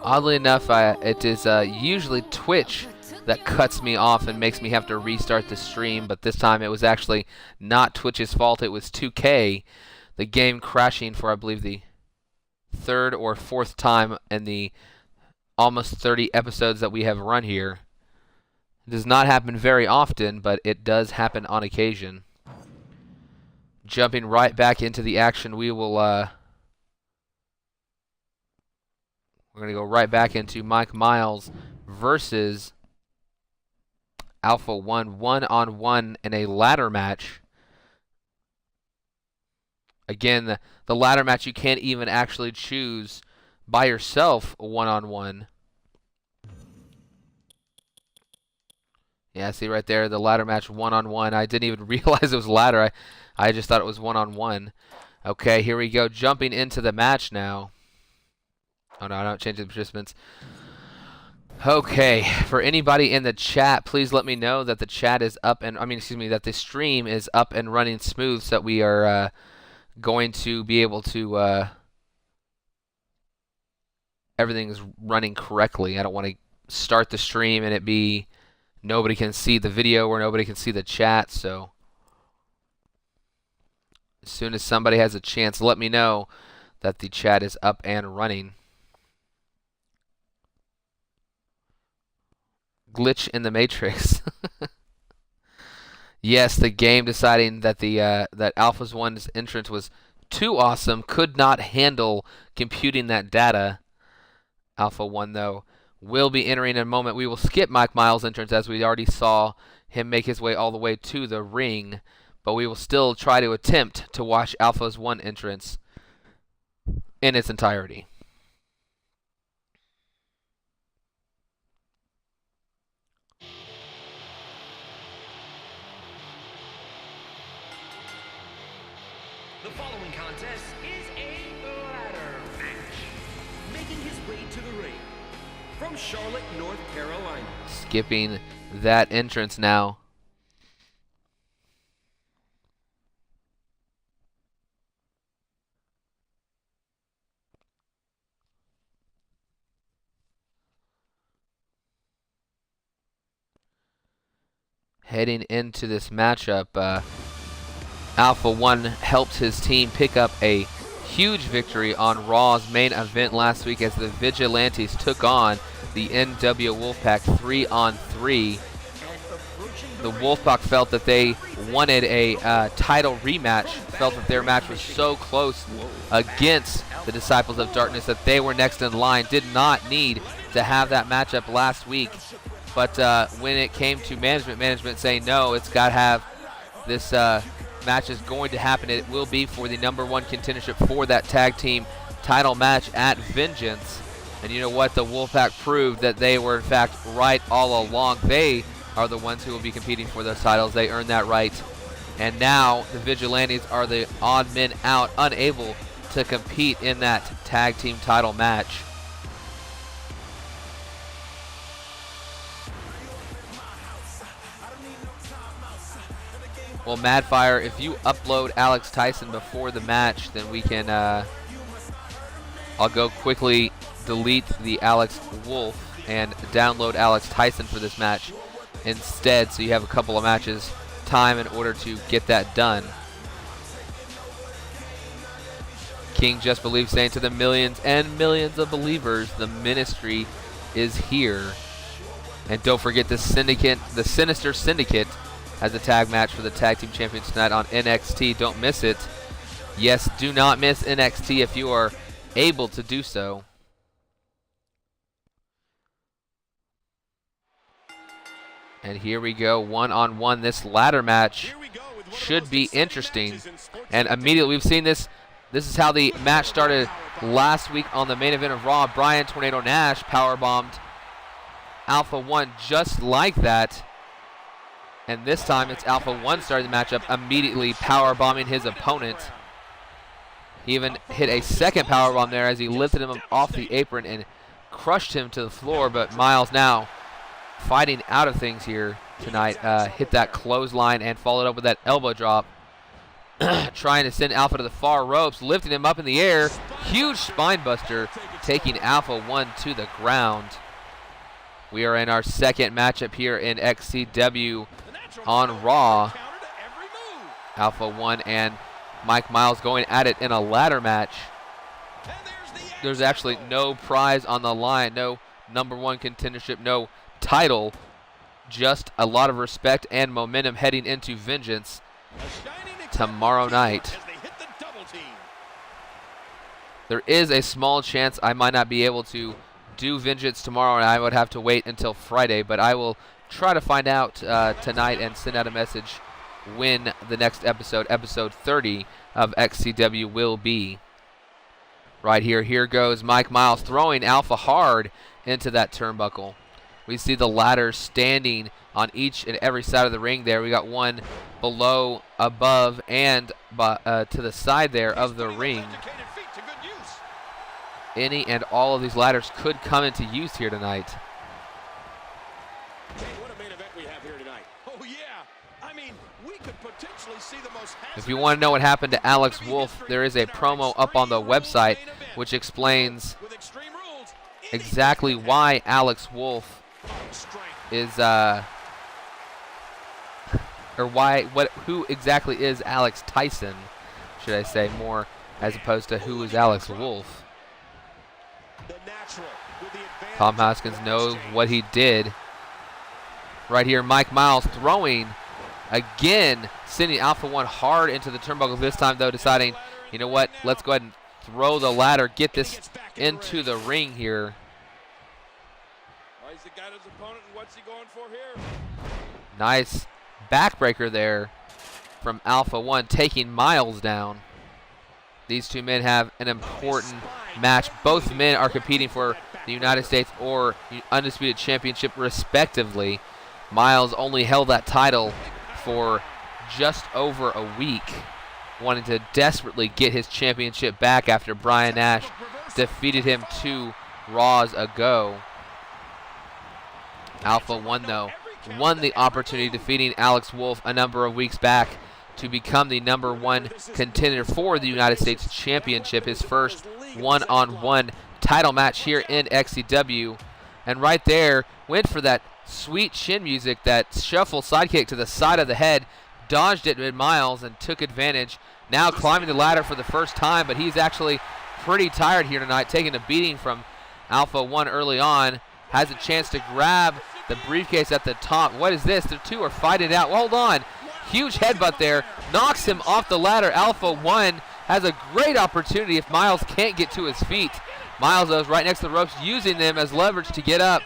Oddly enough, it is usually Twitch that cuts me off and makes me have to restart the stream, but this time it was actually not Twitch's fault. It was 2K, the game crashing for, I believe, the third or fourth time in the almost 30 episodes that we have run here. It does not happen very often, but it does happen on occasion. Jumping right back into the action, we will we're going to go right back into Mike Miles versus Alpha One, one-on-one in a ladder match. Again, the ladder match you can't even actually choose by yourself one-on-one. Yeah, see right there, the ladder match one-on-one. I didn't even realize it was ladder. I just thought it was one-on-one. Okay, here we go. Jumping into the match now. Oh, no, I don't change the participants. Okay, for anybody in the chat, please let me know that the chat is up and, that the stream is up and running smooth so that we are going to be able to, everything is running correctly. I don't want to start the stream and it be nobody can see the video or nobody can see the chat, so as soon as somebody has a chance, let me know that the chat is up and running. Glitch in the Matrix. Yes, the game deciding that that Alpha One's entrance was too awesome, could not handle computing that data. Alpha One, though, will be entering in a moment. We will skip Mike Miles' entrance as we already saw him make his way all the way to the ring, but we will still try to attempt to watch Alpha's One entrance in its entirety. The following contest is a ladder match. Making his way to the ring from Charlotte, North Carolina. Skipping that entrance now. Heading into this matchup, Alpha One helped his team pick up a huge victory on Raw's main event last week as the Vigilantes took on the NW Wolfpack 3-on-3. The Wolfpack felt that they wanted a title rematch, felt that their match was so close against the Disciples of Darkness that they were next in line, did not need to have that matchup last week. But when it came to management saying, no, it's got to have this match is going to happen. It will be for the #1 contendership for that tag team title match at Vengeance. And you know what? The Wolfpack proved that they were, in fact, right all along. They are the ones who will be competing for those titles. They earned that right. And now the Vigilantes are the odd men out, unable to compete in that tag team title match. Well, Madfire, if you upload Alex Tyson before the match, then we can, I'll go quickly delete the Alex Wolf and download Alex Tyson for this match instead, so you have a couple of matches time in order to get that done. King Just Believe saying to the millions and millions of believers, the ministry is here. And don't forget the Syndicate, the Sinister Syndicate, has a tag match for the Tag Team Champions tonight on NXT. Don't miss it. Yes, do not miss NXT if you are able to do so. And here we go, one-on-one. This ladder match should be interesting. And immediately we've seen this. This is how the match started last week on the main event of Raw. Brian Tornado Nash powerbombed Alpha One just like that. And this time it's Alpha One starting the matchup, immediately powerbombing his opponent. He even hit a second powerbomb there as he lifted him off the apron and crushed him to the floor. But Miles now fighting out of things here tonight. Hit that clothesline and followed up with that elbow drop. trying to send Alpha to the far ropes, lifting him up in the air. Huge spine buster, taking Alpha 1 to the ground. We are in our second matchup here in XCW on Raw. Alpha 1 and Mike Miles going at it in a ladder match. There's actually no prize on the line, no #1 contendership, no title. Just a lot of respect and momentum heading into Vengeance tomorrow night. There is a small chance I might not be able to do Vengeance tomorrow, and I would have to wait until Friday, but I will try to find out tonight and send out a message when the next episode, episode 30 of XCW, will be. Right here, here goes Mike Miles throwing Alpha hard into that turnbuckle. We see the ladders standing on each and every side of the ring there. We got one below, above, and to the side there of the ring. Any and all of these ladders could come into use here tonight. What a main event we have here tonight. Oh yeah, I mean, we could potentially see the most. If you want to know what happened to Alex Wolf, there is a promo up on the website which explains exactly why Alex Wolf is who exactly is Alex Tyson, should I say, more as opposed to who is Alex Wolf. Tom Haskins knows what he did. Right here, Mike Miles throwing again, sending Alpha 1 hard into the turnbuckle. This time, though, deciding, you know what, let's go ahead and throw the ladder, get this into the ring here. He's got his opponent, and what's he going for here? Nice backbreaker there from Alpha 1, taking Miles down. These two men have an important match. Both men are competing for the United States or Undisputed Championship, respectively. Miles only held that title for just over a week, wanting to desperately get his championship back after Brian Nash defeated him 2 Raws ago. Alpha 1, though, won the opportunity, defeating Alex Wolf a number of weeks back to become the #1 contender for the United States Championship, his first one-on-one title match here in XCW. And right there, went for that sweet shin music, that shuffle sidekick to the side of the head, dodged it with Miles and took advantage. Now climbing the ladder for the first time, but he's actually pretty tired here tonight, taking a beating from Alpha 1 early on. Has a chance to grab the briefcase at the top. What is this? The two are fighting out. Hold on. Huge headbutt there. Knocks him off the ladder. Alpha 1 has a great opportunity if Miles can't get to his feet. Miles is right next to the ropes, using them as leverage to get up.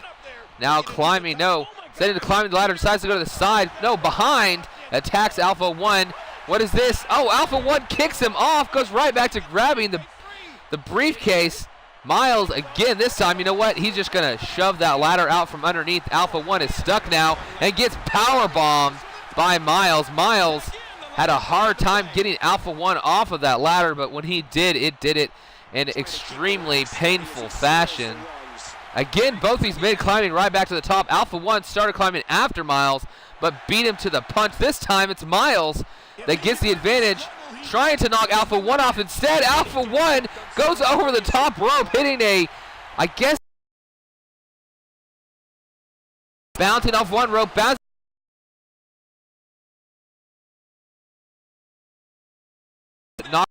Now climbing, no. Instead of climbing the ladder, decides to go to the side. No, behind. Attacks Alpha 1. What is this? Oh, Alpha 1 kicks him off. Goes right back to grabbing the briefcase. Miles, again, this time, you know what? He's just going to shove that ladder out from underneath. Alpha 1 is stuck now and gets powerbombed by Miles. Miles had a hard time getting Alpha 1 off of that ladder, but when he did, it did it in extremely painful fashion. Again, both these men climbing right back to the top. Alpha 1 started climbing after Miles, but beat him to the punch. This time, it's Miles that gets the advantage, trying to knock Alpha 1 off. Instead, Alpha 1 goes over the top rope, hitting I guess, bouncing off one rope, bouncing knock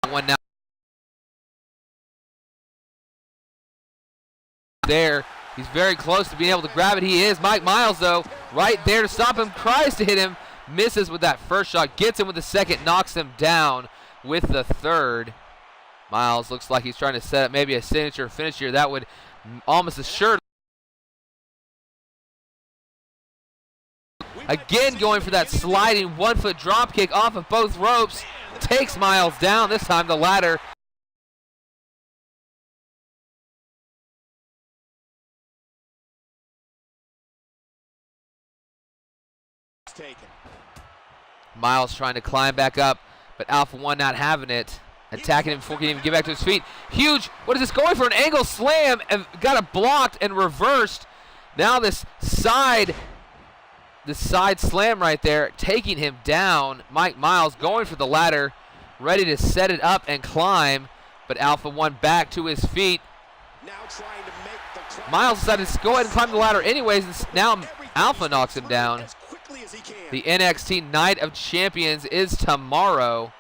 one now. There. He's very close to being able to grab it. He is. Mike Miles, though, right there to stop him. Tries to hit him. Misses with that first shot. Gets him with the second. Knocks him down with the third. Miles looks like he's trying to set up maybe a signature finish here. That would almost assure. Again going for that sliding 1-foot drop kick off of both ropes. Takes Miles down. This time the ladder. Taken. Miles trying to climb back up, but Alpha 1 not having it. Attacking him before he can even get back to his feet. Huge. What is this? Going for an angle slam and got it blocked and reversed. Now this side the side slam right there, taking him down. Mike Miles going for the ladder, ready to set it up and climb, but Alpha One back to his feet. Now trying to make the climb. Miles decided to go ahead and climb the ladder anyways, and now Alpha knocks him down. As quickly as he can. The NXT Night of Champions is tomorrow.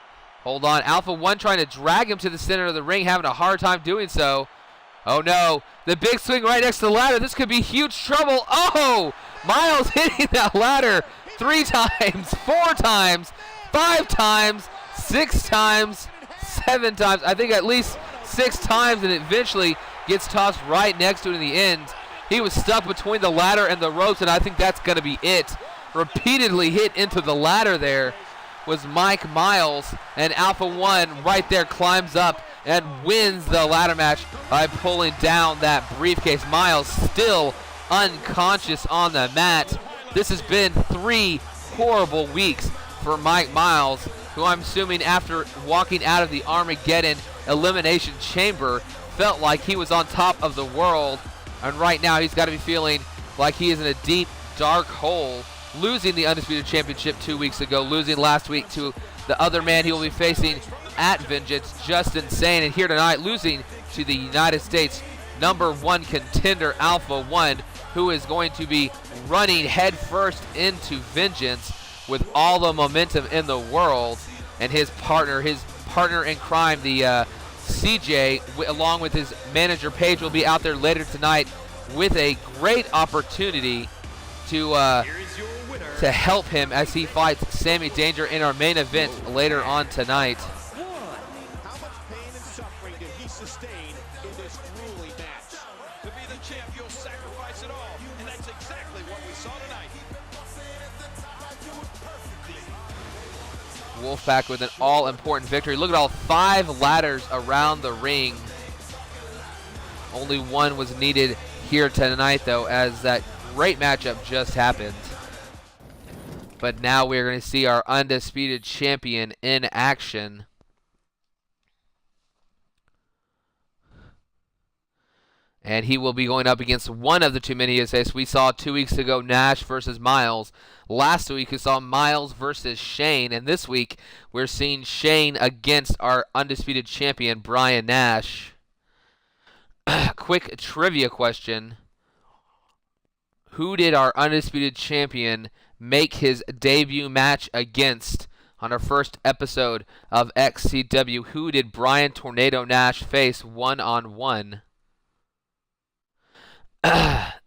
Hold on, Alpha One trying to drag him to the center of the ring, having a hard time doing so. Oh no, the big swing right next to the ladder. This could be huge trouble. Oh, Miles hitting that ladder 3 times, 4 times, 5 times, 6 times, 7 times. I think at least 6 times, and eventually gets tossed right next to it in the end. He was stuck between the ladder and the ropes, and I think that's going to be it. Repeatedly hit into the ladder there was Mike Miles, and Alpha One right there climbs up and wins the ladder match by pulling down that briefcase. Miles still unconscious on the mat. This has been 3 horrible weeks for Mike Miles, who I'm assuming after walking out of the Armageddon Elimination Chamber felt like he was on top of the world, and right now he's got to be feeling like he is in a deep, dark hole, losing the Undisputed Championship 2 weeks ago, losing last week to the other man he will be facing at Vengeance, Just Insane, and here tonight losing to the United States #1 contender Alpha One, who is going to be running headfirst into Vengeance with all the momentum in the world, and his partner in crime, the CJ, along with his manager Paige, will be out there later tonight with a great opportunity to help him as he fights Sammy Danger in our main event later on tonight. How much pain and suffering did he sustain in this grueling match? To be the champ, you'll sacrifice it all, and that's exactly what we saw tonight. Wolfpack with an all-important victory. Look at all 5 ladders around the ring. Only 1 was needed here tonight, though, as that great matchup just happened. But now we're going to see our undisputed champion in action. And he will be going up against one of the 2 men he has faced. We saw 2 weeks ago Nash versus Miles. Last week we saw Miles versus Shane. And this week we're seeing Shane against our undisputed champion, Brian Nash. Quick trivia question. Who did our undisputed champion make his debut match against on our first episode of XCW? Who did Brian Tornado Nash face one-on-one?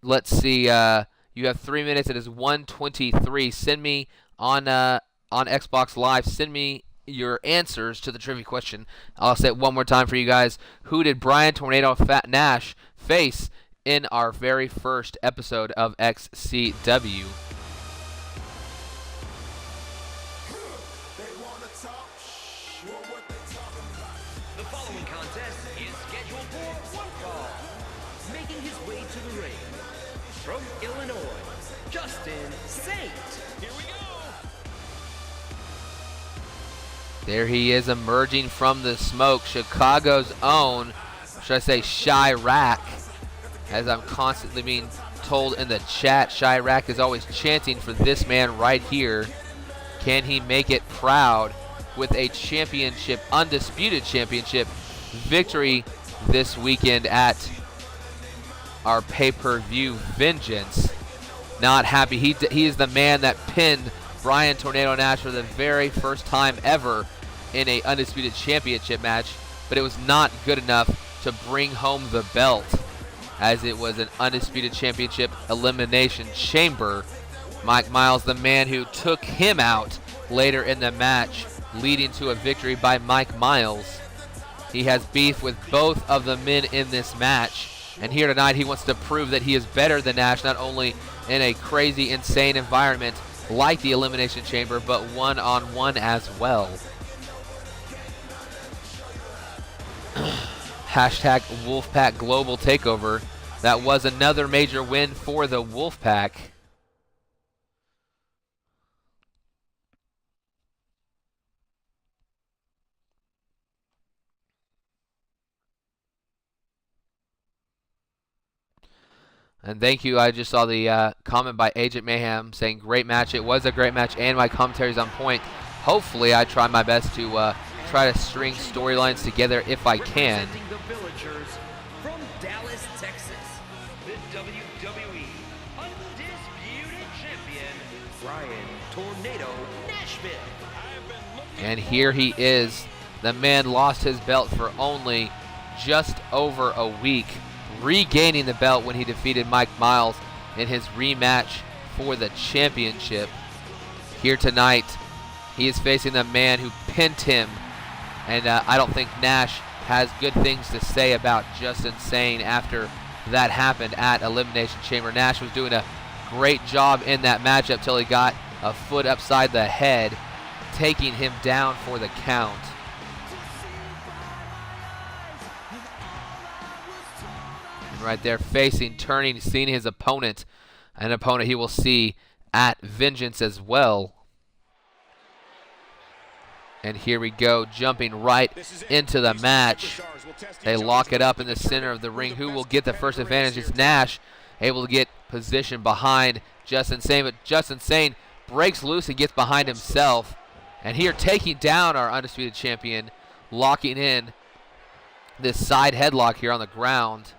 Let's see. You have 3 minutes. It is 1:23. Send me on Xbox Live. Send me your answers to the trivia question. I'll say it one more time for you guys. Who did Brian Tornado Nash face in our very first episode of XCW? The following contest is scheduled for one fall. Making his way to the ring, from Illinois, Justin Saint. Here we go. There he is, emerging from the smoke. Chicago's own, should I say Chirac, as I'm constantly being told in the chat. Chirac is always chanting for this man right here. Can he make it proud with a championship, undisputed championship victory this weekend at our pay-per-view Vengeance? Not happy. He is the man that pinned Brian Tornado Nash for the very first time ever in a undisputed championship match, but it was not good enough to bring home the belt, as it was an undisputed championship elimination chamber. Mike Miles, the man who took him out later in the match, leading to a victory by Mike Miles. He has beef with both of the men in this match, and here tonight he wants to prove that he is better than Nash, not only in a crazy, insane environment like the Elimination Chamber, but one-on-one as well. Hashtag Wolfpack Global Takeover. That was another major win for the Wolfpack. And thank you. I just saw the comment by Agent Mayhem saying great match. It was a great match, and my commentary's on point. Hopefully, I try my best to try to string storylines together if I can. Representing the Villagers from Dallas, Texas, the WWE Undisputed Champion, Brian Tornado Nashville. And here he is. The man lost his belt for only just over a week, regaining the belt when he defeated Mike Miles in his rematch for the championship. Here tonight, he is facing the man who pinned him, and I don't think Nash has good things to say about Justin Sane after that happened at Elimination Chamber. Nash was doing a great job in that matchup till he got a foot upside the head, taking him down for the count. Right there, facing, turning, seeing his opponent, an opponent he will see at Vengeance as well. And here we go, jumping right into the match. They lock it up in the center of the ring. Who will get the first advantage? It's Nash, able to get position behind Justin Sane, but Justin Sane breaks loose and gets behind himself. And here, taking down our Undisputed Champion, locking in this side headlock here on the ground.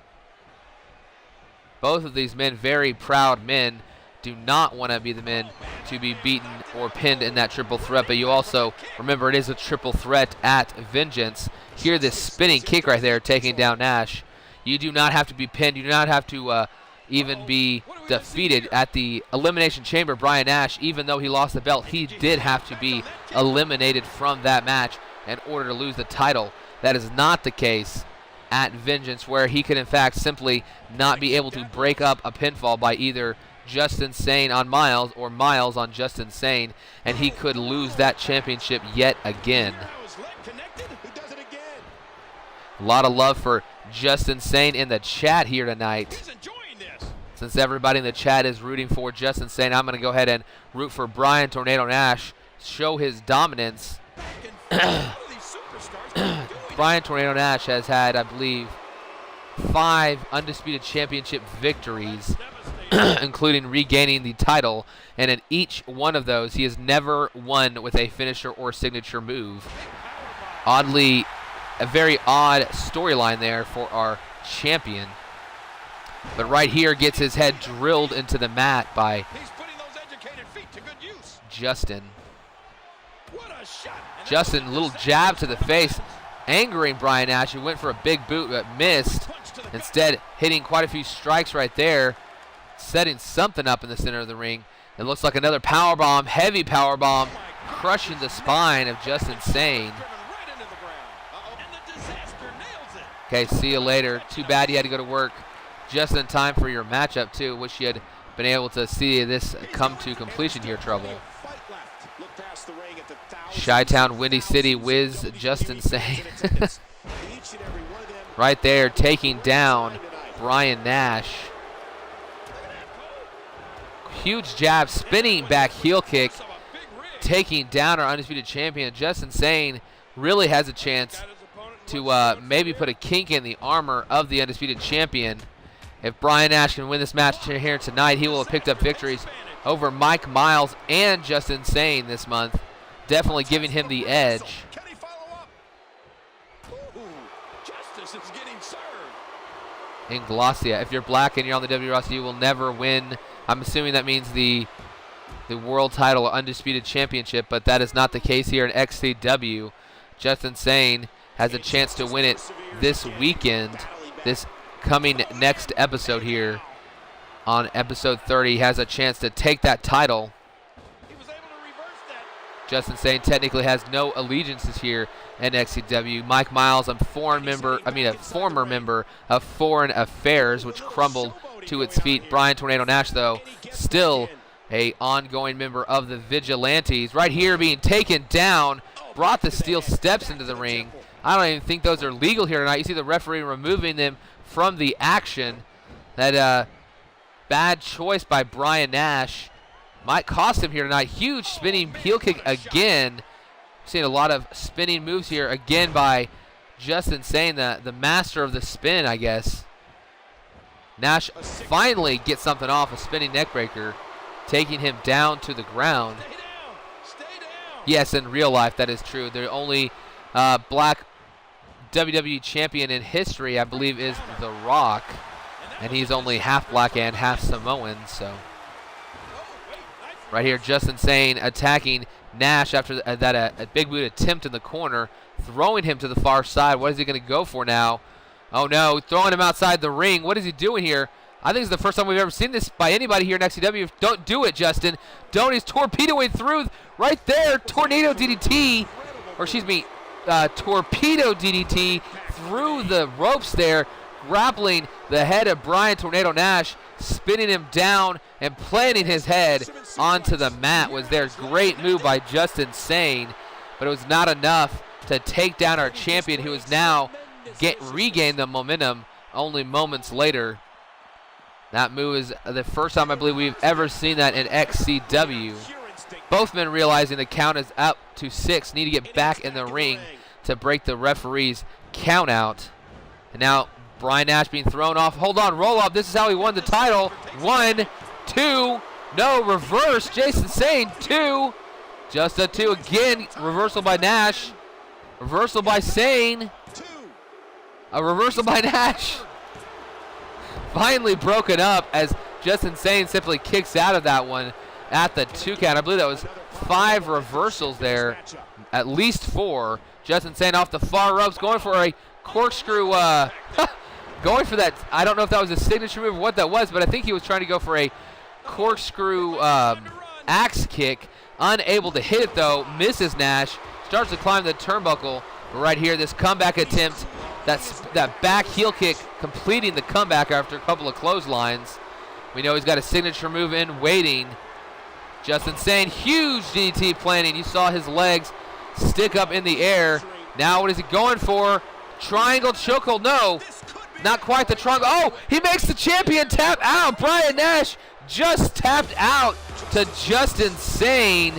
Both of these men, very proud men, do not want to be the men to be beaten or pinned in that triple threat. But you also remember it is a triple threat at Vengeance. Here, this spinning kick right there, taking down Nash. You do not have to be pinned. You do not have to even be defeated at the Elimination Chamber. Brian Nash, even though he lost the belt, he did have to be eliminated from that match in order to lose the title. That is not the case at Vengeance, where he could in fact simply not be able to break up a pinfall by either Justin Sane on Miles or Miles on Justin Sane, and he could lose that championship yet again. A lot of love for Justin Sane in the chat here tonight. Since everybody in the chat is rooting for Justin Sane, I'm going to go ahead and root for Brian Tornado Nash, show his dominance. Brian Tornado Nash has had, I believe, 5 Undisputed Championship victories, including regaining the title, and in each one of those, he has never won with a finisher or signature move. Oddly, a very odd storyline there for our champion. But right here, gets his head drilled into the mat by Justin. Justin, little jab to the face, angering Brian Nash, who went for a big boot but missed. Instead, hitting quite a few strikes right there, setting something up in the center of the ring. It looks like another powerbomb, heavy powerbomb, crushing the spine of Justin Sane. Okay, see you later. Too bad you had to go to work just in time for your matchup, too. Wish you had been able to see this come to completion here, Trouble. Chi-Town, Windy City, Wiz, Justin Sane. Right there, taking down Brian Nash. Huge jab, spinning back heel kick, taking down our Undisputed Champion. Justin Sane really has a chance to maybe put a kink in the armor of the Undisputed Champion. If Brian Nash can win this match here tonight, he will have picked up victories over Mike Miles and Justin Sane this month, definitely giving him the edge. In Glossia, if you're black and you're on the WWE roster, you will never win. I'm assuming that means the world title or Undisputed Championship, but that is not the case here in XCW. Justin Sane has a chance to win it this weekend, this coming next episode here on episode 30. He has a chance to take that title. Justin Sane technically has no allegiances here in XCW. Mike Miles, a former member of Foreign Affairs, which crumbled to its feet. Brian Tornado Nash, though, still a ongoing member of the Vigilantes. Right here, being taken down, brought the steel steps into the ring. I don't even think those are legal here tonight. You see the referee removing them from the action. That bad choice by Brian Nash might cost him here tonight. Huge spinning heel kick again. Seeing a lot of spinning moves here again by Justin Sane, the master of the spin, I guess. Nash finally gets something off, a spinning neckbreaker, taking him down to the ground. Stay down. Stay down. Yes, in real life, that is true. The only black WWE champion in history, I believe, is The Rock. And he's only half black and half Samoan, so. Right here, Justin Sane attacking Nash after a big boot attempt in the corner, throwing him to the far side. What is he going to go for now? Oh, no, throwing him outside the ring. What is he doing here? I think it's the first time we've ever seen this by anybody here in XCW. Don't do it, Justin. Don't. He's torpedoing through right there. Tornado DDT, or excuse me, torpedo DDT through the ropes there, grappling the head of Brian Tornado Nash, spinning him down and planting his head onto the mat. Was their great move by Justin Sane, but it was not enough to take down our champion, who is now regained the momentum only moments later. That move is the first time I believe we've ever seen that in XCW. Both men realizing the count is up to 6, need to get back in the ring to break the referee's count out. And now Brian Nash being thrown off. Hold on, roll up. This is how he won the title. 1, 2, no, reverse. Jason Sane, 2. Just a 2 again. Reversal by Nash. Reversal by Sane. A reversal by Nash. Finally broken up as Justin Sane simply kicks out of that one at the 2 count. I believe that was 5 reversals there, at least 4. Justin Sane off the far ropes, going for a corkscrew, going for that. I don't know if that was a signature move or what that was, but I think he was trying to go for a corkscrew axe kick. Unable to hit it though, misses Nash, starts to climb the turnbuckle. But right here, this comeback attempt, that back heel kick completing the comeback after a couple of clotheslines. We know he's got a signature move in waiting. Justin Sane, huge DDT planning. You saw his legs stick up in the air. Now what is he going for? Triangle chokehold, no. Not quite the triangle. Oh, he makes the champion tap out. Brian Nash just tapped out to Justin Sane.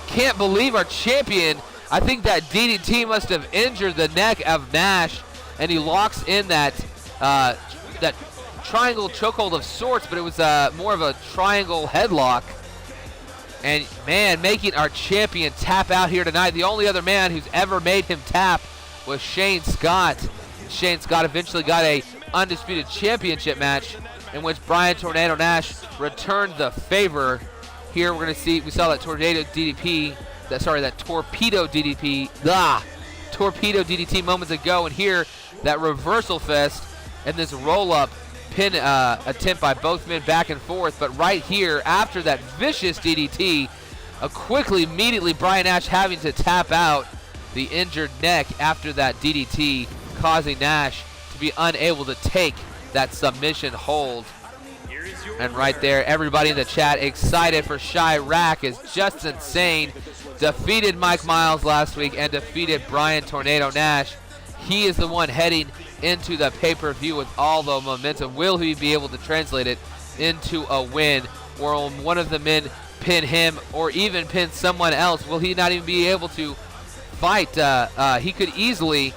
Can't believe our champion. I think that DDT must have injured the neck of Nash, and he locks in that that triangle chokehold of sorts, but it was more of a triangle headlock. And man, making our champion tap out here tonight. The only other man who's ever made him tap was Shane Scott. Shane Scott eventually got a undisputed championship match in which Brian Tornado Nash returned the favor. Here we're gonna see, we saw that tornado DDP, that torpedo DDP, torpedo DDT moments ago, and here that reversal fest and this roll-up pin attempt by both men back and forth. But right here, after that vicious DDT, immediately Brian Nash having to tap out the injured neck after that DDT, causing Nash to be unable to take that submission hold. And right there, everybody in the chat excited for Chirac as Justin Sane defeated Mike Miles last week and defeated Brian Tornado Nash. He is the one heading into the pay-per-view with all the momentum. Will he be able to translate it into a win? Or will one of the men pin him or even pin someone else? Will he not even be able to fight? He could easily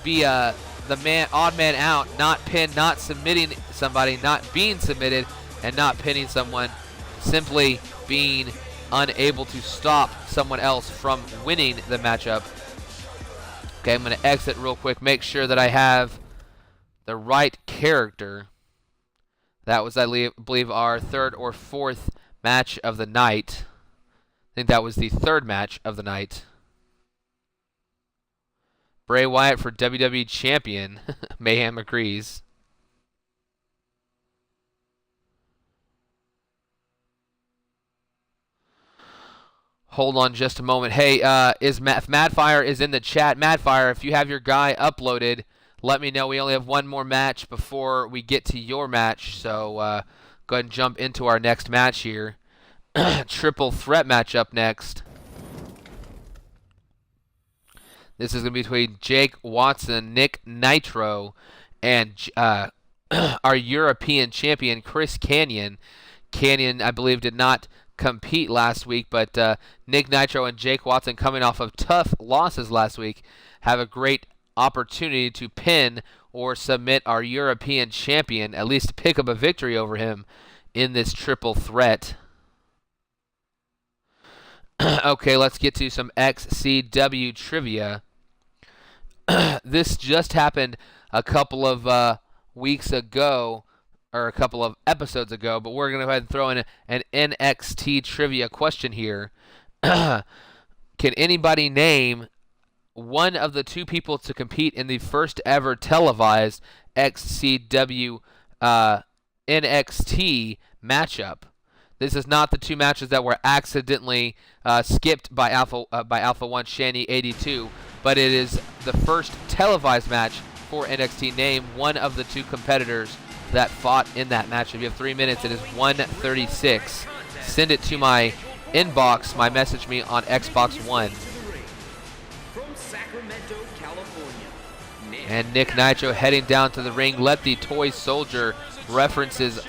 be the odd man out, not pin, not submitting somebody, not being submitted, and not pinning someone, simply being unable to stop someone else from winning the matchup. Okay, I'm going to exit real quick, make sure that I have the right character. That was, I believe, our 3rd or 4th match of the night. I think that was the 3rd match of the night. Bray Wyatt for WWE Champion. Mayhem agrees. Hold on just a moment. Hey, if Madfire is in the chat, Madfire, if you have your guy uploaded, let me know. We only have one more match before we get to your match, so go ahead and jump into our next match here. Triple threat match up next. This is going to be between Jake Watson, Nick Nitro, and our European champion, Chris Kanyon. Kanyon, I believe, did not compete last week, but Nick Nitro and Jake Watson, coming off of tough losses last week, have a great opportunity to pin or submit our European champion, at least pick up a victory over him in this triple threat. Okay, let's get to some XCW trivia. This just happened a couple of weeks ago, or a couple of episodes ago, but we're going to go ahead and throw in an NXT trivia question here. Can anybody name one of the two people to compete in the first ever televised XCW NXT matchup? This is not the two matches that were accidentally skipped by Alpha 1 Shanny 82, but it is the first televised match for NXT. Name one of the two competitors that fought in that match. If you have 3 minutes, it is 1:36. Send it to my inbox, message me on Xbox One. From Sacramento, California, And Nick Nitro heading down to the ring. Let the toy soldier references